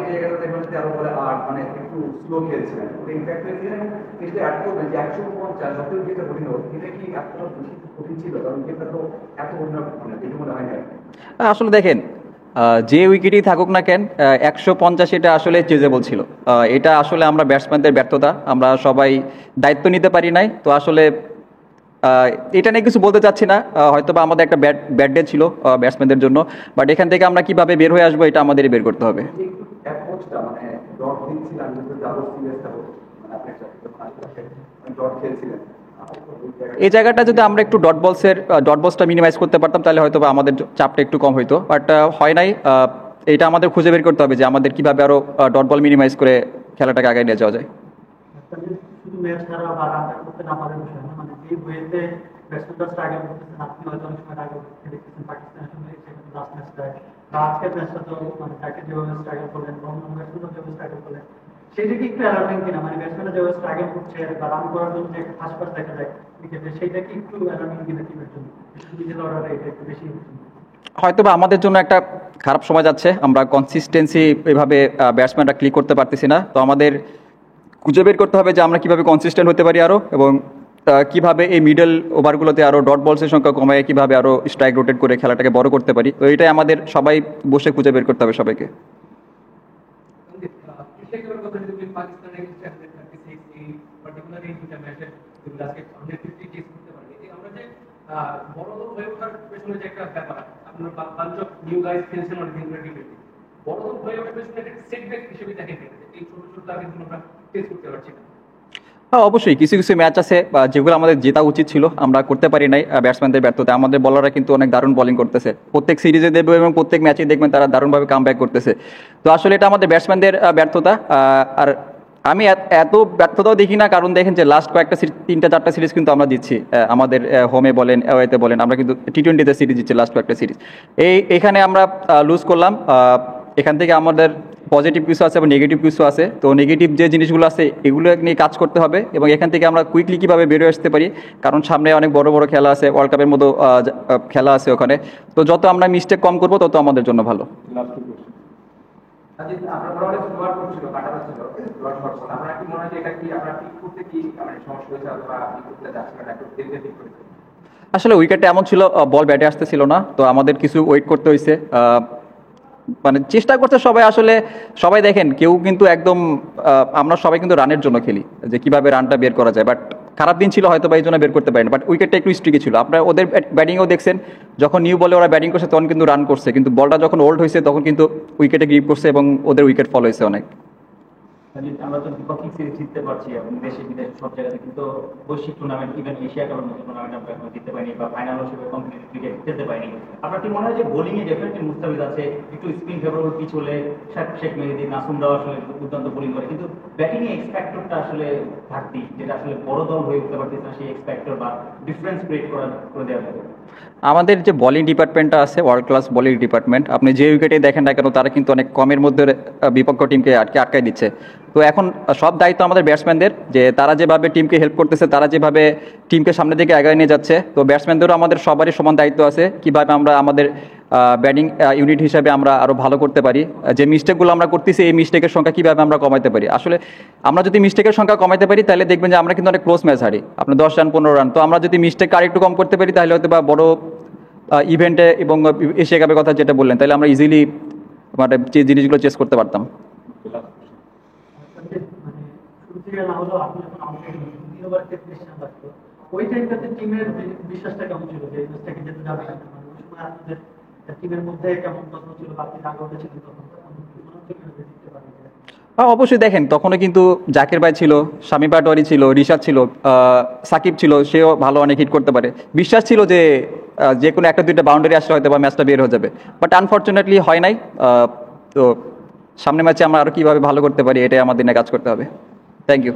বাকি জায়গাটা দেখবেন যে আরো বলে মানে একটু স্লো খেলছিলেন, ইম্প্যাক্ট হয়েছিলেন। কিন্তু অ্যাড করবেন যে 150 যত উইকেটে কঠিন হোক, এটা কি এতটা বেশি কঠিন ছিল? কারণ উইকেটটা তো এত অন্য মানে দেখে মনে হয় না। আসলে দেখেন, যে উইকেটই থাকুক না কেন, 150 এটা আসলে চেজেবল ছিল। এটা আসলে আমরা ব্যাটসম্যানদের ব্যর্থতা, আমরা সবাই দায়িত্ব নিতে পারি নাই। তো আসলে আহ, এটা নিয়ে কিছু বলতে চাচ্ছি না, হয়তো বা আমাদের একটা ব্যাড ব্যাড ডে ছিল ব্যাটসম্যানদের জন্য। বাট এখান থেকে আমরা কিভাবে বের হয়ে আসবো এটা আমাদেরই বের করতে হবে। এই যে একটু অ্যাপ্রোচটা মানে ডট দিচ্ছিলাম, কিন্তু ডাবল সিরিয়াসটা মানে আপনার সাথে ডট খেলছিলেন এই জায়গাটা যদি আমরা একটু ডট বলসটা মিনিমাইজ করতে পারতাম, তাহলে হয়তো বা আমাদের চাপটা একটু কম হইতো। বাট হয় নাই। এটা আমাদের খুঁজে বের করতে হবে যে আমাদের কিভাবে আরো ডট বল মিনিমাইজ করে খেলাটাকে আগে নিয়ে যাওয়া যায়। শুধু ম্যাচ ছাড়া বা রান করতে না পারার বিষয় না, মানে যে ওয়েতে ব্যাটসম্যানরা স্ট্রাগল করতেছেন, আপনি হয়তো অনেক সময় আগে দেখতেছেন পাকিস্তানের সঙ্গে সেখানে লাস্ট ম্যাচটা বা আজকের ম্যাচটা, তো মানে তাকে যেভাবে স্ট্রাগল করলেন বা অন্য ব্যাটসম্যানরা যেভাবে স্ট্রাগল করলেন, সেটা কি একটু অ্যালার্মিং কিনা? মানে ব্যাটসম্যানরা যেভাবে স্ট্রাগল করছে বা রান করার জন্য যে একটা ফাঁসফাস দেখা যায় ক্রিকেটে, সেইটা কি একটু অ্যালার্মিং কিনা টিমের জন্য? মিডল অর্ডারে এটা একটু বেশি হচ্ছে। হয়তো বা আমাদের জন্য একটা খারাপ সময় যাচ্ছে, আমরা কনসিস্টেন্সি এভাবে ব্যাটসম্যানরা ক্লিক করতে পারতেছি না। তো আমাদের খুঁজে বের করতে হবে যে আমরা কিভাবে কনসিস্টেন্ট হতে পারি আরো, এবং কিভাবে এই মিডল ওভারগুলোতে আরো ডট বলসের সংখ্যা কমায় কিভাবে আরো স্ট্রাইক রোটেট করে খেলাটাকে বড় করতে পারি। তো এটাই আমাদের সবাই বসে খুঁজে বের করতে হবে সবাইকে। বড় দল হয়ে ওঠার পেছনে যে একটা ব্যাপার, আপনার বাঞ্চ অফ নিউ গাইজ খেলছেন অনেক দিন ধরে টিমে, বড় দল হয়ে ওঠার পেছনে একটা সেটব্যাক হিসেবে দেখেন এই ছোট ছোট আগে আমরা টেস্ট করতে পারছি না। হ্যাঁ, অবশ্যই কিছু কিছু ম্যাচ আছে যেগুলো আমাদের জেতা উচিত ছিল, আমরা করতে পারি নাই ব্যাটসম্যানদের ব্যর্থতা। আমাদের বলাররা কিন্তু অনেক দারুণ বোলিং করতেছে, প্রত্যেক সিরিজে দেখবে এবং প্রত্যেক ম্যাচে দেখবেন তারা দারুণভাবে কাম ব্যাক করতেছে। তো আসলে এটা আমাদের ব্যাটসম্যানদের ব্যর্থতা। আর আমি এত ব্যর্থতাও দেখি না, কারণ দেখেন যে লাস্ট কয়েকটা 3-4টা সিরিজ কিন্তু আমরা দিচ্ছি, আমাদের হোমে বলেন অ্যাওয়েতে বলেন, আমরা কিন্তু টি-20তে সিরিজ দিচ্ছি লাস্ট কয়েকটা সিরিজ। এখানে আমরা লুজ করলাম। এখান থেকে আমাদের পজিটিভ কিছু আছে এবং নেগেটিভ কিছু আছে। তো নেগেটিভ যে জিনিসগুলো আছে এগুলো নিয়ে কাজ করতে হবে, এবং এখান থেকে আমরা কুইকলি কীভাবে বেরোয় আসতে পারি, কারণ সামনে অনেক বড় বড় খেলা আছে, ওয়ার্ল্ড কাপের মতো খেলা আছে ওখানে। তো যত আমরা মিস্টেক কম করবো তত আমাদের জন্য ভালো। আপনার অনেক স্কোয়ার করছিল, কাটাটা ছিল স্কোয়ার করছিল, আপনার কি মনে হয় যে এটা কি আপনার ঠিক করতে কি মানে সমস্যা হয়েছে, অথবা আপনি করতে যাচ্ছেন না, একটু দেরিতে ঠিক করেছেন? আসলে উইকেটটা এমন ছিল, বল ব্যাটে আসতেছিল না, তো আমাদের কিছু ওয়েট করতে হয়েছে। মানে চেষ্টা করছে সবাই, আসলে সবাই দেখেন কেউ কিন্তু একদম আমরা সবাই কিন্তু রানের জন্য খেলি, যে কিভাবে রানটা বের করা যায়। বাট খারাপ দিন ছিল হয়তো বা এই জন্য বের করতে পারেনি, বাট উইকেটটা একটু স্ট্রিকি ছিল। আপনার ওদের ব্যাটিংও দেখছেন, যখন নিউ বলে ওরা ব্যাটিং করছে তখন কিন্তু রান করছে, কিন্তু বলটা যখন ওল্ড হয়েছে তখন কিন্তু উইকেটে গ্রিপ করছে এবং ওদের উইকেট ফল হয়েছে অনেক। আমরা তো দ্বিপাক্ষিক সিরিজ জিততে পারছি এবং দেশে বিদেশে সব জায়গাতে, কিন্তু বৈশ্বিক টুর্নামেন্ট ইভেন এশিয়া কাপের মতো টুর্নামেন্ট আমরা এখনো জিততে পারিনি বা ফাইনাল হিসেবে কম্পিটিটিভ ক্রিকেট খেলতে পারিনি। আপনার কি মনে হয় যে বোলিং এ ডেফিনেটলি মুস্তাফিজ আছে, একটু স্পিন ফেভারেবল পিচ হলে শেখ মেহেদী, নাসুমরাও আসলে দুর্দান্ত বোলিং করে, কিন্তু ব্যাটিং এ এক্স ফ্যাক্টরটা আসলে ঘাটতি, যেটা আসলে বড় দল হয়ে উঠতে পারতেছে না, সেই এক্স ফ্যাক্টর বা ডিফারেন্স ক্রিয়েট করে দেওয়া যাবে? আমাদের যে বোলিং ডিপার্টমেন্টটা আছে, ওয়ার্ল্ড ক্লাস বোলিং ডিপার্টমেন্ট, আপনি যে উইকেটে দেখেন না কেন তারা কিন্তু অনেক কমের মধ্যে বিপক্ষ টিমকে আটকাই দিচ্ছে। তো এখন সব দায়িত্ব আমাদের ব্যাটসম্যানদের, যে তারা যেভাবে টিমকে হেল্প করতেছে, তারা যেভাবে টিমকে সামনে দিকে এগিয়ে নিয়ে যাচ্ছে। তো ব্যাটসম্যানদেরও আমাদের সবারই সমান দায়িত্ব আছে, কিভাবে আমরা আমাদের ব্যাটিং ইউনিট হিসাবে আমরা আরও ভালো করতে পারি। যে মিস্টেকগুলো আমরা করতেছি এই মিস্টেকের সংখ্যা কীভাবে আমরা কমাইতে পারি। আসলে আমরা যদি মিস্টেকের সংখ্যা কমাইতে পারি তাহলে দেখবেন যে আমরা কিন্তু অনেক ক্লোজ ম্যাচ হারি, আপনার 10 রান 15 রান। তো আমরা যদি মিস্টেক আরেকটু কম করতে পারি তাহলে হয়তো বা বড় ইভেন্টে এবং এশিয়া কাপের কথা যেটা বললেন, তাহলে আমরা ইজিলি মানে যে জিনিসগুলো চেস করতে পারতাম। ওই টাইমটাতে টিমের বিশ্বাসটা কেমন ছিল যে ম্যাচটাকে যেতে যাবে? আপনাদের টিমের মধ্যে কেমন কথা ছিল, বাকি আগ্রহটা ছিল তখন জিততে পারবে? অবশ্যই দেখেন, তখনও কিন্তু জাকির ভাই ছিল, শামী পাটোয়ারি ছিল, রিশাদ ছিল, সাকিব ছিল, সেও ভালো অনেক হিট করতে পারে। বিশ্বাস ছিল যে যে কোনো একটা দুইটা বাউন্ডারি আসলে হয়তো বা ম্যাচটা বের হয়ে যাবে, বাট আনফর্চুনেটলি হয় নাই। তো সামনে ম্যাচে আমরা আরও কীভাবে ভালো করতে পারি এটাই আমাদের নিয়ে কাজ করতে হবে। Thank you.